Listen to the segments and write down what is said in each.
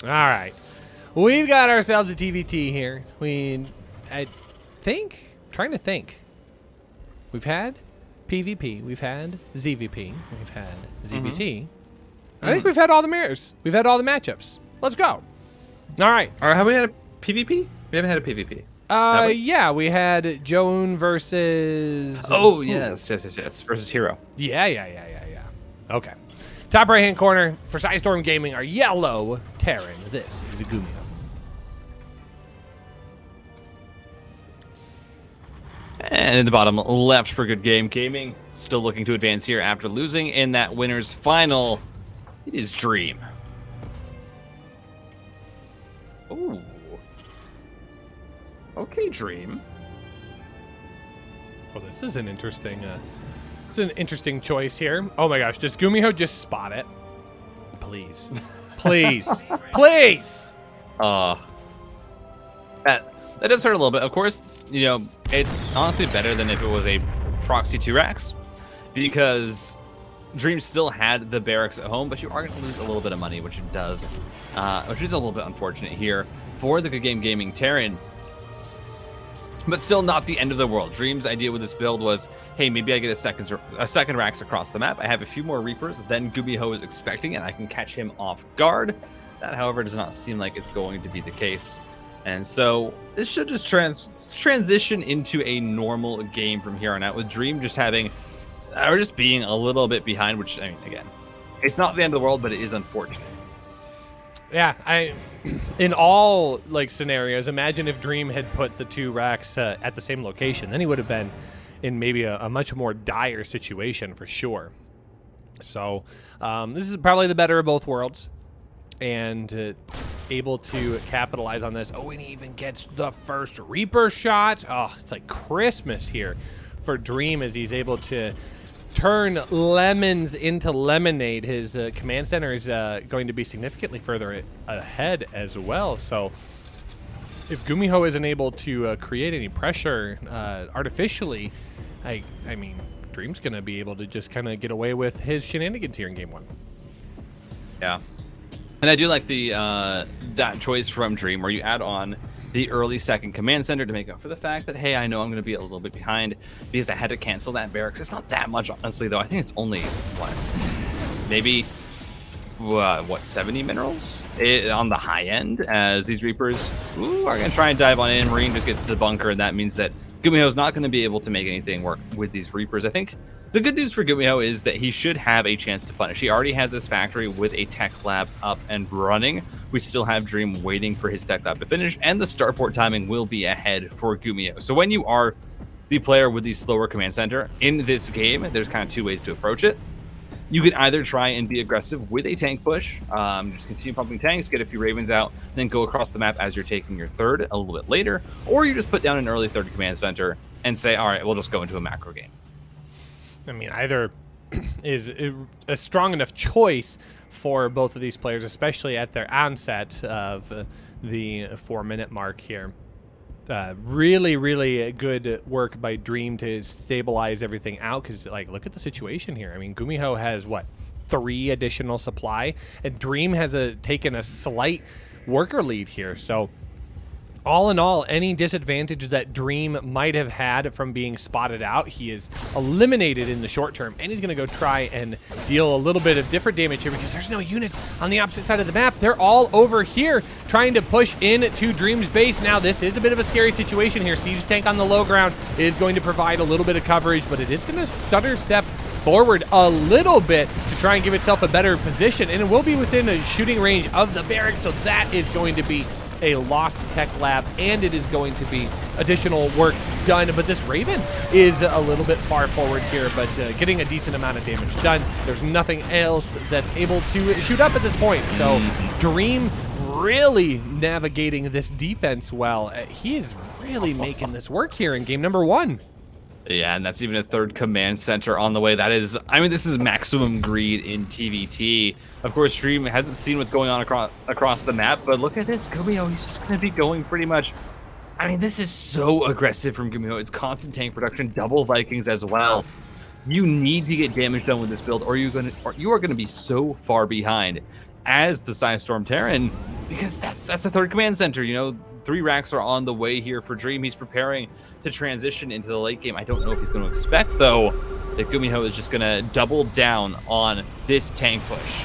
All right. We've got ourselves a TVT here. Trying to think. We've had PvP. We've had ZVP. We've had ZVT. I think we've had all the mirrors. We've had all the matchups. Let's go. All right. All right, have we had a PvP? We haven't had a PvP. Yeah, we had Zoun versus... Oh, yes. Versus Hero. Yeah. Okay. Top right-hand corner for Sidestorm Gaming, our yellow Terran. This is a GUMIHO. And in the bottom left for Good Game Gaming, still looking to advance here after losing in that winner's final. It is Dream. Ooh. Okay, Dream. Well, this is an interesting... It's an interesting choice here. Oh my gosh, does GUMIHO just spot it? Please. Please. Please! That does hurt a little bit. Of course, you know, it's honestly better than if it was a proxy 2-racks, because Dream still had the barracks at home, but you are going to lose a little bit of money, which it does, which is a little bit unfortunate here for the Good Game Gaming Terran. But still not the end of the world. Dream's idea with this build was, hey, maybe I get a second racks across the map. I have a few more Reapers than GUMIHO is expecting, and I can catch him off guard. That, however, does not seem like it's going to be the case. And so this should just transition into a normal game from here on out, with Dream just having, or just being a little bit behind, which, I mean, again, it's not the end of the world, but it is unfortunate. Yeah, in all like scenarios, imagine if Dream had put the 2 racks at the same location. Then he would have been in maybe a much more dire situation for sure. So this is probably the better of both worlds, and able to capitalize on this. Oh, and he even gets the first Reaper shot. Oh, it's like Christmas here for Dream as he's able to turn lemons into lemonade. His command center is going to be significantly further ahead as well. So if GUMIHO isn't able to create any pressure artificially, I mean, Dream's going to be able to just kind of get away with his shenanigans here in game 1. Yeah. And I do like the that choice from Dream, where you add on the early second command center to make up for the fact that, hey, I know I'm going to be a little bit behind because I had to cancel that barracks. It's not that much, honestly, though. I think it's only, maybe, 70 minerals on the high end, as these Reapers are going to try and dive on in. Marine just gets to the bunker, and that means that GUMIHO is not going to be able to make anything work with these Reapers. I think the good news for GUMIHO is that he should have a chance to punish. He already has this factory with a tech lab up and running. We still have Dream waiting for his tech lab to finish, and the starport timing will be ahead for GUMIHO. So when you are the player with the slower command center in this game, there's kind of 2 ways to approach it. You can either try and be aggressive with a tank push, just continue pumping tanks, get a few Ravens out, then go across the map as you're taking your third a little bit later, or you just put down an early third command center and say, all right, we'll just go into a macro game. I mean, either is a strong enough choice for both of these players, especially at their onset of the 4-minute mark here. Really good work by Dream to stabilize everything out, because, like, look at the situation here. I mean, GUMIHO has, 3 additional supply, and Dream has taken a slight worker lead here. So all in all, any disadvantage that Dream might have had from being spotted out, he is eliminated in the short term, and he's going to go try and deal a little bit of different damage here, because there's no units on the opposite side of the map. They're all over here trying to push in to Dream's base. Now, this is a bit of a scary situation here. Siege tank on the low ground is going to provide a little bit of coverage, but it is going to stutter step forward a little bit to try and give itself a better position, and it will be within a shooting range of the barracks, so that is going to be a lost tech lab, and it is going to be additional work done. But this Raven is a little bit far forward here, but getting a decent amount of damage done. There's nothing else that's able to shoot up at this point. So Dream really navigating this defense well. He is really making this work here in game number 1. Yeah, and that's even a third command center on the way. That is, I mean, this is maximum greed in TVT. Of course, Dream hasn't seen what's going on across the map, but look at this. GUMIHO, he's just going to be going pretty much. I mean, this is so aggressive from GUMIHO. It's constant tank production, double Vikings as well. You need to get damage done with this build, or you are going to be so far behind. As the Sidestorm Terran, because that's the third command center. You know, 3 racks are on the way here for Dream. He's preparing to transition into the late game. I don't know if he's going to expect, though, that GUMIHO is just going to double down on this tank push.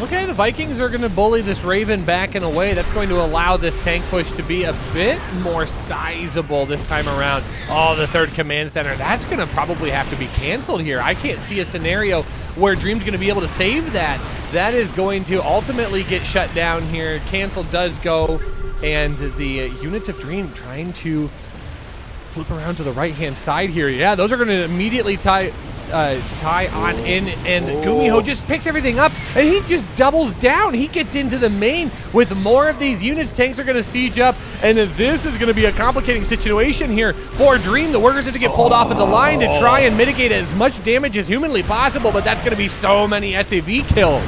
Okay, the Vikings are going to bully this Raven back in a way that's going to allow this tank push to be a bit more sizable this time around. Oh, the third command center. That's going to probably have to be canceled here. I can't see a scenario where Dream's going to be able to save that. That is going to ultimately get shut down here. Cancel does go, and the units of Dream trying to flip around to the right-hand side here. Yeah, those are going to immediately tie on in, and GUMIHO just picks everything up, and he just doubles down. He gets into the main with more of these units. Tanks are going to siege up, and this is going to be a complicating situation here for Dream. The workers have to get pulled off of the line to try and mitigate as much damage as humanly possible, but that's going to be so many SAV kills.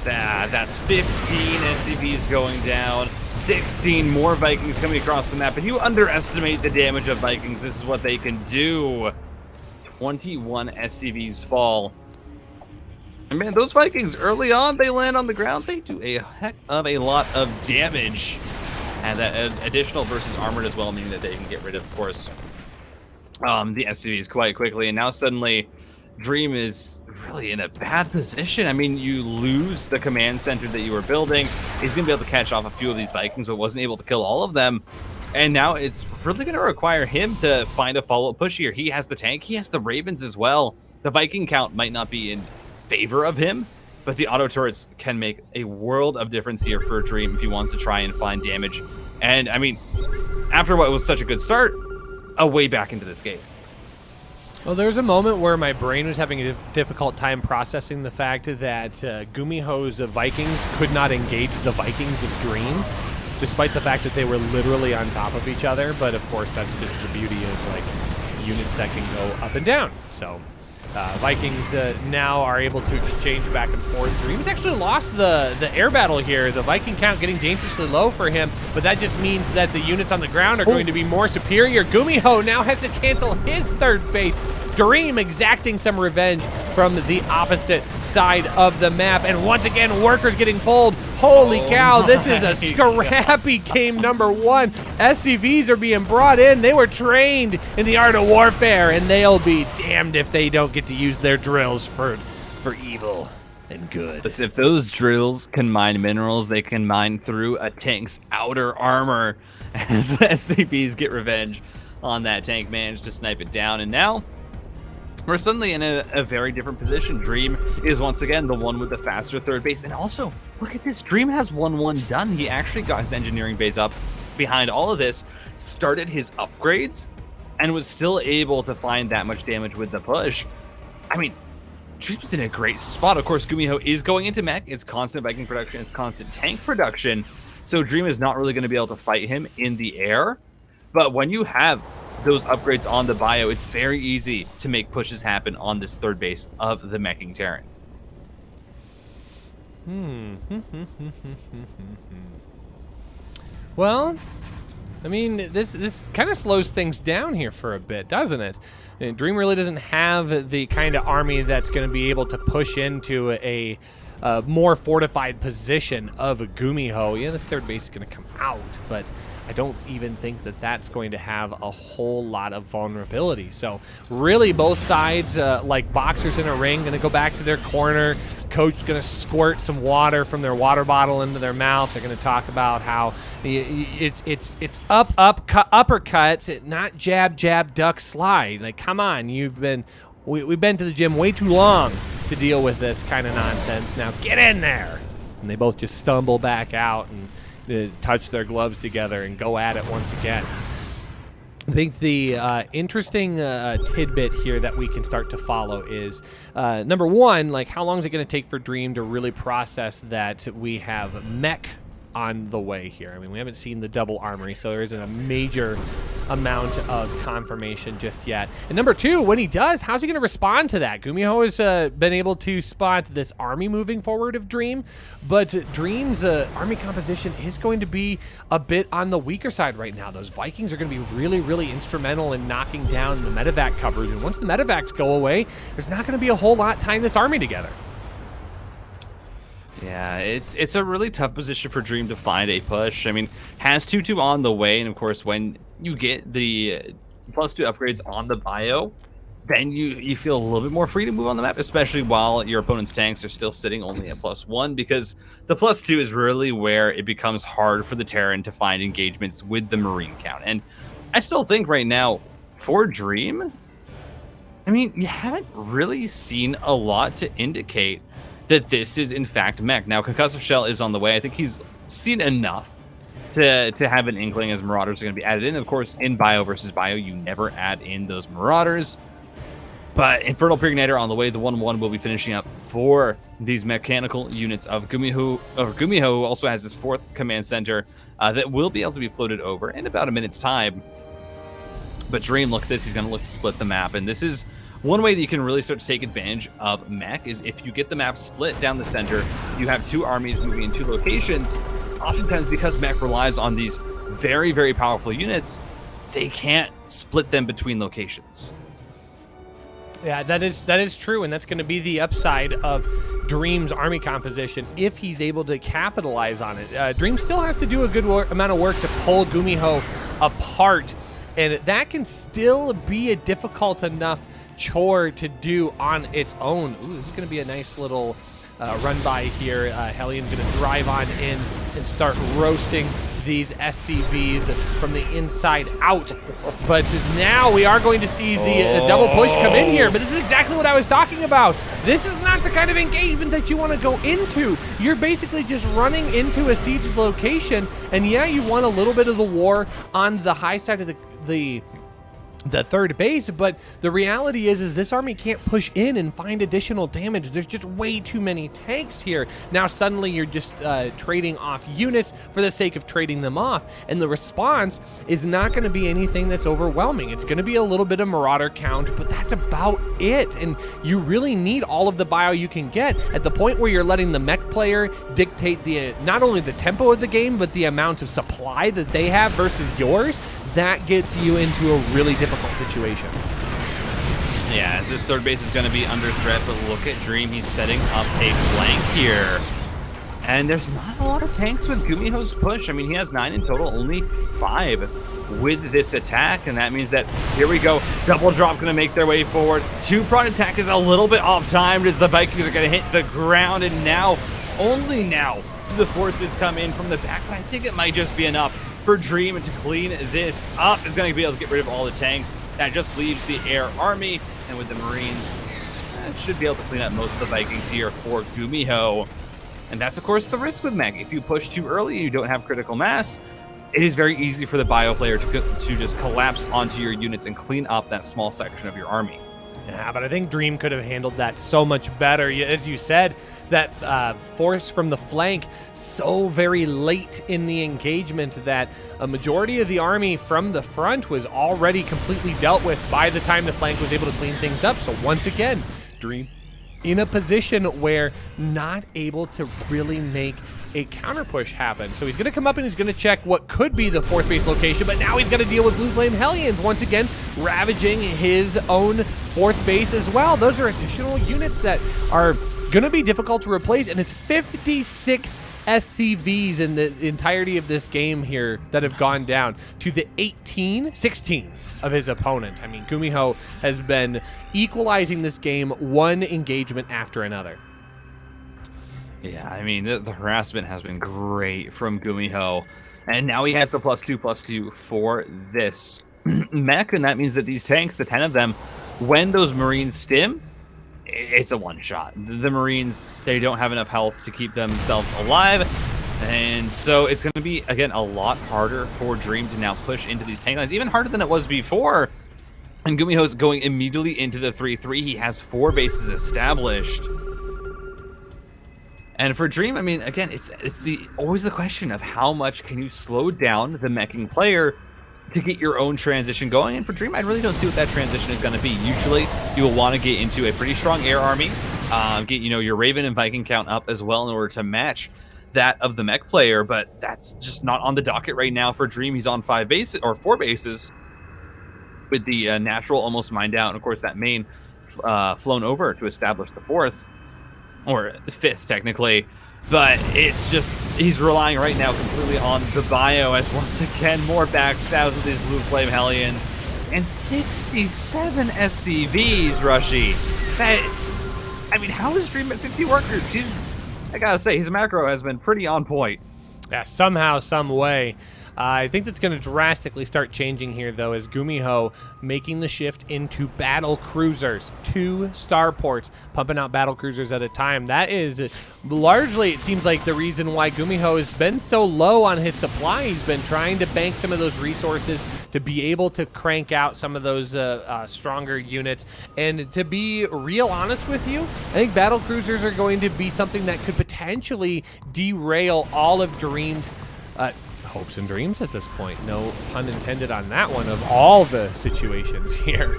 That's 15 SCVs going down, 16 more Vikings coming across the map. If you underestimate the damage of Vikings, this is what they can do. 21 SCVs fall. And man, those Vikings early on, they land on the ground, they do a heck of a lot of damage. And that additional versus armored as well, meaning that they can get rid of course, the SCVs quite quickly. And now suddenly, Dream is really in a bad position. I mean, you lose the command center that you were building. He's going to be able to catch off a few of these Vikings, but wasn't able to kill all of them. And now it's really going to require him to find a follow-up push here. He has the tank. He has the Ravens as well. The Viking count might not be in favor of him, but the auto turrets can make a world of difference here for Dream if he wants to try and find damage. And, I mean, after what was such a good start, a way back into this game. Well, there was a moment where my brain was having a difficult time processing the fact that GUMIHO's Vikings could not engage the Vikings of Dream, despite the fact that they were literally on top of each other. But of course, that's just the beauty of like units that can go up and down. So Vikings now are able to exchange back and forth. Dream's actually lost the air battle here. The Viking count getting dangerously low for him, but that just means that the units on the ground are going to be more superior. GUMIHO now has to cancel his third base. Dream exacting some revenge from the opposite side of the map, and once again workers getting pulled. Holy cow, this is a scrappy game number 1. SCVs are being brought in. They were trained in the art of warfare, and they'll be damned if they don't get to use their drills for evil and good. Listen, if those drills can mine minerals, they can mine through a tank's outer armor as the SCVs get revenge on that tank, managed to snipe it down, and now we're suddenly in a very different position. Dream is once again the one with the faster third base. And also, look at this. Dream has 1-1 done. He actually got his engineering base up behind all of this, started his upgrades, and was still able to find that much damage with the push. I mean, Dream's in a great spot. Of course, GUMIHO is going into mech. It's constant Viking production. It's constant tank production. So Dream is not really going to be able to fight him in the air. But when you have those upgrades on the bio, it's very easy to make pushes happen on this third base of the meching Terran. Well, I mean, this kind of slows things down here for a bit, doesn't it? And Dream really doesn't have the kind of army that's going to be able to push into a more fortified position of a GUMIHO. Yeah, this third base is going to come out, but I don't even think that that's going to have a whole lot of vulnerability. So really both sides, like boxers in a ring, going to go back to their corner. Coach is going to squirt some water from their water bottle into their mouth. They're going to talk about how it's uppercut, not jab, jab, duck, slide. Like, come on, we've been to the gym way too long to deal with this kind of nonsense. Now get in there. And they both just stumble back out and touch their gloves together and go at it once again. I think the interesting tidbit here that we can start to follow is, number one, like, how long is it going to take for Dream to really process that we have mech on the way here? I mean, we haven't seen the double armory, so there isn't a major amount of confirmation just yet. And number two, when he does, how's he going to respond to that? GUMIHO has been able to spot this army moving forward of Dream, but Dream's army composition is going to be a bit on the weaker side right now. Those Vikings are going to be really, really instrumental in knocking down the medevac coverage, and once the medevacs go away, there's not going to be a whole lot tying this army together. Yeah, it's a really tough position for Dream to find a push. I mean, has 2-2 on the way, and of course, when you get the +2 upgrades on the bio, then you feel a little bit more free to move on the map, especially while your opponent's tanks are still sitting only at +1, because the +2 is really where it becomes hard for the Terran to find engagements with the Marine count. And I still think right now, for Dream, I mean, you haven't really seen a lot to indicate that this is in fact mech. Now, Concussive Shell is on the way. I think he's seen enough to have an inkling as Marauders are going to be added in. Of course, in Bio versus Bio, you never add in those Marauders. But Infernal Preigniter on the way. The 1-1 will be finishing up for these mechanical units of GUMIHO. GUMIHO also has his 4th command center that will be able to be floated over in about a minute's time. But Dream, look at this. He's going to look to split the map. And this is one way that you can really start to take advantage of mech is if you get the map split down the center, you have 2 armies moving in 2 locations. Oftentimes, because mech relies on these very, very powerful units, they can't split them between locations. Yeah, that is true, and that's going to be the upside of Dream's army composition if he's able to capitalize on it. Dream still has to do a good amount of work to pull GUMIHO apart, and that can still be a difficult enough chore to do on its own. Ooh, this is going to be a nice little run by here. Hellions going to drive on in and start roasting these SCVs from the inside out. But now we are going to see the double push come in here. But this is exactly what I was talking about. This is not the kind of engagement that you want to go into. You're basically just running into a siege location, and yeah, you want a little bit of the war on the high side of the third base, but the reality is this army can't push in and find additional damage. There's just way too many tanks here. Now suddenly you're just trading off units for the sake of trading them off, and the response is not going to be anything that's overwhelming. It's going to be a little bit of Marauder count, but that's about it, and you really need all of the bio you can get at the point where you're letting the mech player dictate the not only the tempo of the game, but the amount of supply that they have versus yours. That gets you into a really difficult situation. Yeah, as this third base is going to be under threat, but look at Dream. He's setting up a flank here. And there's not a lot of tanks with GUMIHO's push. I mean, he has 9 in total, only 5 with this attack. And that means that, here we go, double drop going to make their way forward. 2-prod attack is a little bit off-timed as the Vikings are going to hit the ground. And now, only now, do the forces come in from the back. But I think it might just be enough for Dream to clean this up. Is going to be able to get rid of all the tanks. That just leaves the air army, and with the Marines, it should be able to clean up most of the Vikings here for GUMIHO. And that's of course the risk with mech. If you push too early and you don't have critical mass, it is very easy for the bio player to just collapse onto your units and clean up that small section of your army. Yeah, but I think Dream could have handled that so much better. As you said, that force from the flank so very late in the engagement that a majority of the army from the front was already completely dealt with by the time the flank was able to clean things up. So once again, Dream in a position where not able to really make a counter push happen. So he's going to come up and he's going to check what could be the 4th base location, but now he's got to deal with Blue Flame Hellions once again, ravaging his own 4th base as well. Those are additional units that are going to be difficult to replace, and it's 56 SCVs in the entirety of this game here that have gone down to the 16 of his opponent. I mean, GUMIHO has been equalizing this game one engagement after another. Yeah, I mean, the harassment has been great from GUMIHO, and now he has the +2/+2 for this mech, and that means that these tanks, the 10 of them, when those Marines stim, it's a one-shot. The Marines, they don't have enough health to keep themselves alive, and so it's going to be, again, a lot harder for Dream to now push into these tank lines, even harder than it was before. And GUMIHO's going immediately into the 3-3. He has 4 bases established. And for Dream, I mean, again, it's always the question of how much can you slow down the meching player to get your own transition going. And for Dream, I really don't see what that transition is going to be. Usually, you will want to get into a pretty strong air army, get your Raven and Viking count up as well in order to match that of the mech player. But that's just not on the docket right now for Dream. He's on 4 bases with the natural almost mined out, and of course that main flown over to establish the 4th. Or 5th, technically. But it's just, he's relying right now completely on the bio as once again more backstabs with these Blue Flame Hellions. And 67 SCVs, Rushi. I mean, how is Dream at 50 workers? I gotta say, his macro has been pretty on point. Yeah, somehow, some way. I think that's going to drastically start changing here, though, as GUMIHO making the shift into battle cruisers. 2 starports, pumping out battle cruisers at a time. That is largely, it seems like, the reason why GUMIHO has been so low on his supply. He's been trying to bank some of those resources to be able to crank out some of those stronger units. And to be real honest with you, I think battle cruisers are going to be something that could potentially derail all of Dream's hopes and dreams at this point. No pun intended on that one, of all the situations here,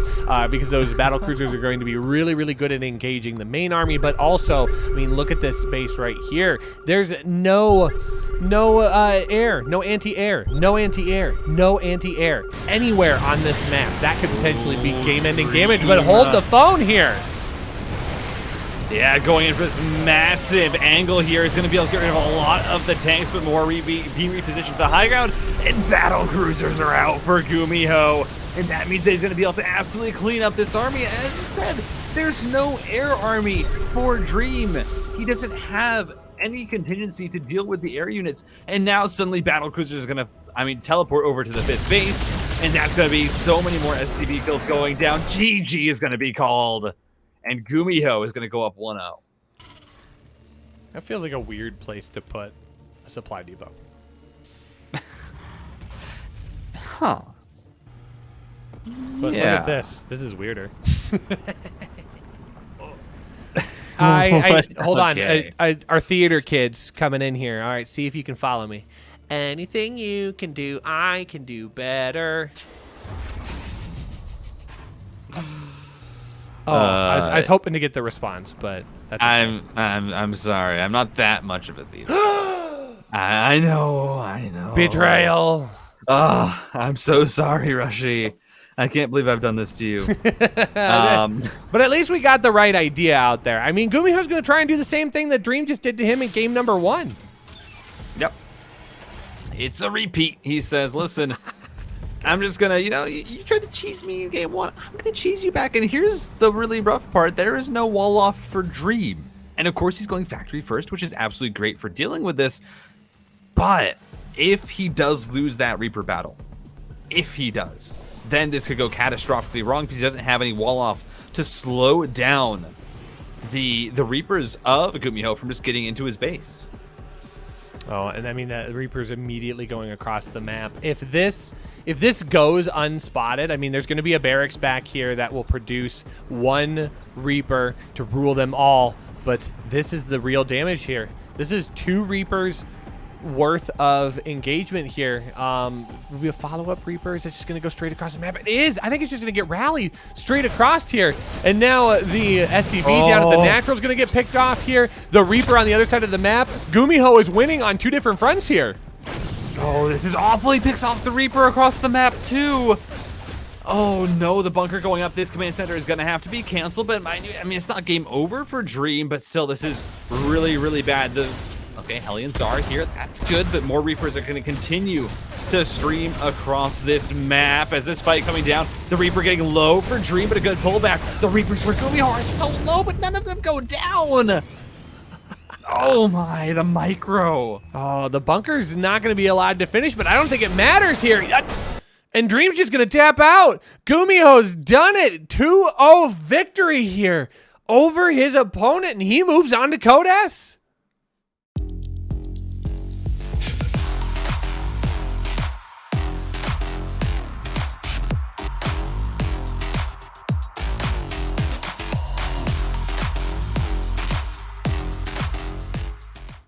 because those battle cruisers are going to be really, really good at engaging the main army. But also, I mean, look at this base right here. There's no air, no anti-air, no anti-air, no anti-air anywhere on this map. That could potentially be game-ending damage. But hold the phone here. Yeah, going in for this massive angle here is going to be able to get rid of a lot of the tanks, but more being repositioned to the high ground, and battle cruisers are out for GUMIHO, and that means that he's going to be able to absolutely clean up this army. As you said, there's no air army for Dream. He doesn't have any contingency to deal with the air units, and now suddenly battle cruisers are going to, teleport over to the 5th base, and that's going to be so many more SCV kills going down. GG is going to be called. And GUMIHO is going to go up 1-0. That feels like a weird place to put a supply depot. Huh. But yeah. look at this. This is weirder. Hold on. Okay. Our theater kids coming in here. All right, see if you can follow me. Anything you can do, I can do better. Oh, I was hoping to get the response, but that's okay. I'm sorry. I'm not that much of a thief. I know. Betrayal. Oh, I'm so sorry, Rushi. I can't believe I've done this to you. But at least we got the right idea out there. I mean, GUMIHO's going to try and do the same thing that Dream just did to him in game number 1. Yep. It's a repeat. He says, listen, I'm just gonna, you tried to cheese me in game 1. I'm gonna cheese you back. And here's the really rough part. There is no wall off for Dream. And of course he's going factory first, which is absolutely great for dealing with this. But if he does lose that Reaper battle, then this could go catastrophically wrong because he doesn't have any wall off to slow down the Reapers of GUMIHO from just getting into his base. Oh, and I mean that Reaper's immediately going across the map. If this goes unspotted, I mean there's going to be a barracks back here that will produce 1 Reaper to rule them all, but this is the real damage here. This is 2 Reapers worth of engagement here. Will be a follow-up Reaper? Is it just going to go straight across the map? It is. I think it's just going to get rallied straight across here. And now the SCV down at the natural is going to get picked off here. The Reaper on the other side of the map. GUMIHO is winning on 2 different fronts here. Oh, this is awful. He picks off the Reaper across the map too. Oh no, the bunker going up this command center is going to have to be canceled. But mind you, I mean, it's not game over for Dream, but still, this is really, really bad. Okay, Hellions are here. That's good, but more Reapers are going to continue to stream across this map as this fight coming down. The Reaper getting low for Dream, but a good pullback. The Reapers for GUMIHO are so low, but none of them go down. Oh my, the micro. Oh, the bunker's not going to be allowed to finish, but I don't think it matters here. And Dream's just going to tap out. GUMIHO's done it. 2-0 victory here over his opponent, and he moves on to Code S.